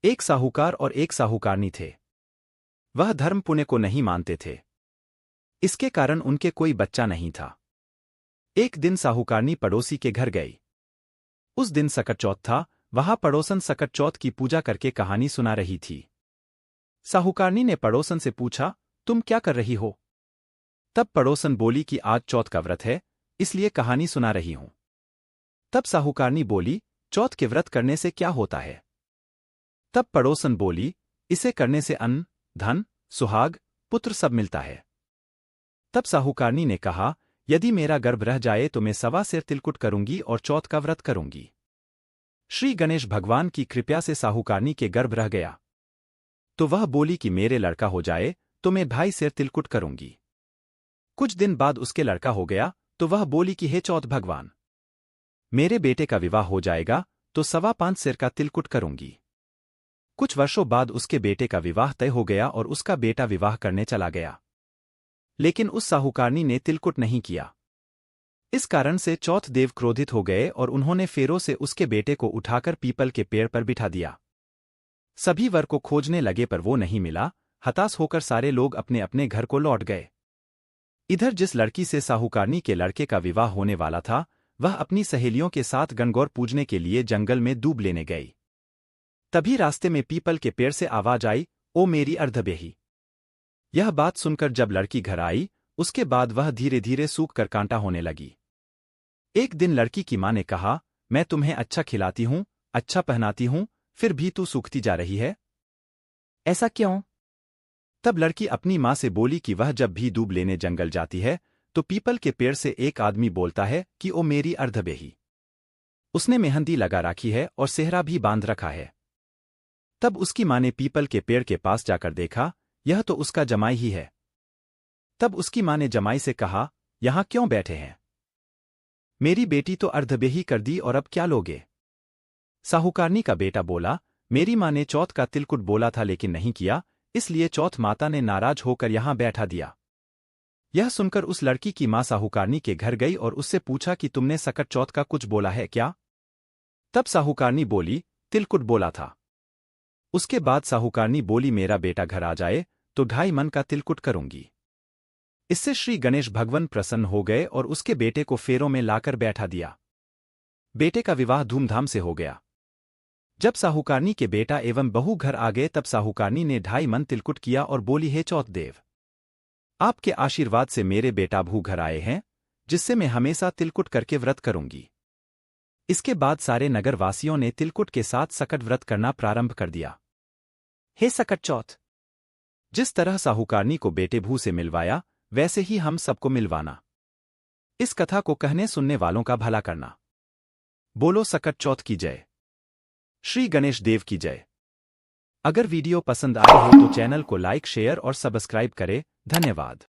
एक साहूकार और एक साहूकारनी थे। वह धर्म पुण्य को नहीं मानते थे। इसके कारण उनके कोई बच्चा नहीं था। एक दिन साहूकारनी पड़ोसी के घर गई। उस दिन सकट चौथ था। वहां पड़ोसन सकट चौथ की पूजा करके कहानी सुना रही थी। साहूकारनी ने पड़ोसन से पूछा, तुम क्या कर रही हो? तब पड़ोसन बोली कि आज चौथ का व्रत है, इसलिए कहानी सुना रही हूं। तब साहूकारनी बोली, चौथ के व्रत करने से क्या होता है? तब पड़ोसन बोली, इसे करने से अन्न, धन, सुहाग, पुत्र सब मिलता है। तब साहूकारनी ने कहा, यदि मेरा गर्भ रह जाए तो मैं 1.25 सिर तिलकुट करूंगी और चौथ का व्रत करूंगी। श्री गणेश भगवान की कृपा से साहूकारनी के गर्भ रह गया। तो वह बोली कि मेरे लड़का हो जाए तो मैं 2.5 सिर तिलकुट करूंगी। कुछ दिन बाद उसके लड़का हो गया तो वह बोली कि हे चौथ भगवान, मेरे बेटे का विवाह हो जाएगा तो 5.25 सिर का तिलकुट करूंगी। कुछ वर्षों बाद उसके बेटे का विवाह तय हो गया और उसका बेटा विवाह करने चला गया। लेकिन उस साहूकारनी ने तिलकुट नहीं किया। इस कारण से चौथ देव क्रोधित हो गए और उन्होंने फेरों से उसके बेटे को उठाकर पीपल के पेड़ पर बिठा दिया। सभी वर को खोजने लगे पर वो नहीं मिला। हताश होकर सारे लोग अपने अपने घर को लौट गए। इधर जिस लड़की से साहूकारनी के लड़के का विवाह होने वाला था, वह अपनी सहेलियों के साथ गणगौर पूजने के लिए जंगल में दूब लेने गई। तभी रास्ते में पीपल के पेड़ से आवाज आई, ओ मेरी अर्धबेही। यह बात सुनकर जब लड़की घर आई, उसके बाद वह धीरे धीरे सूख कर कांटा होने लगी। एक दिन लड़की की मां ने कहा, मैं तुम्हें अच्छा खिलाती हूं, अच्छा पहनाती हूं, फिर भी तू सूखती जा रही है, ऐसा क्यों? तब लड़की अपनी मां से बोली कि वह जब भी दूब लेने जंगल जाती है तो पीपल के पेड़ से एक आदमी बोलता है कि ओ मेरी अर्धबेही। उसने मेहंदी लगा रखी है और सेहरा भी बांध रखा है। तब उसकी मां ने पीपल के पेड़ के पास जाकर देखा, यह तो उसका जमाई ही है। तब उसकी मां ने जमाई से कहा, यहां क्यों बैठे हैं? मेरी बेटी तो अर्धबेही कर दी और अब क्या लोगे? साहूकारनी का बेटा बोला, मेरी मां ने चौथ का तिलकुट बोला था लेकिन नहीं किया, इसलिए चौथ माता ने नाराज होकर यहां बैठा दिया। यह सुनकर उस लड़की की मां साहूकारनी के घर गई और उससे पूछा कि तुमने सकट चौथ का कुछ बोला है क्या? तब साहूकारनी बोली, तिलकुट बोला था। उसके बाद साहूकारनी बोली, मेरा बेटा घर आ जाए तो 2.5 मन का तिलकुट करूंगी। इससे श्री गणेश भगवान प्रसन्न हो गए और उसके बेटे को फेरों में लाकर बैठा दिया। बेटे का विवाह धूमधाम से हो गया। जब साहूकारनी के बेटा एवं बहू घर आ गए तब साहूकारनी ने 2.5 मन तिलकुट किया और बोली, हे चौथ देव, आपके आशीर्वाद से मेरे बेटा भू घर आए हैं, जिससे मैं हमेशा तिलकुट करके व्रत करूंगी। इसके बाद सारे नगरवासियों ने तिलकुट के साथ सकट व्रत करना प्रारंभ कर दिया। हे सकट चौथ, जिस तरह साहूकारनी को बेटे भू से मिलवाया वैसे ही हम सबको मिलवाना। इस कथा को कहने सुनने वालों का भला करना। बोलो सकट चौथ की जय। श्री गणेश देव की जय। अगर वीडियो पसंद आए हो तो चैनल को लाइक, शेयर और सब्सक्राइब करें। धन्यवाद।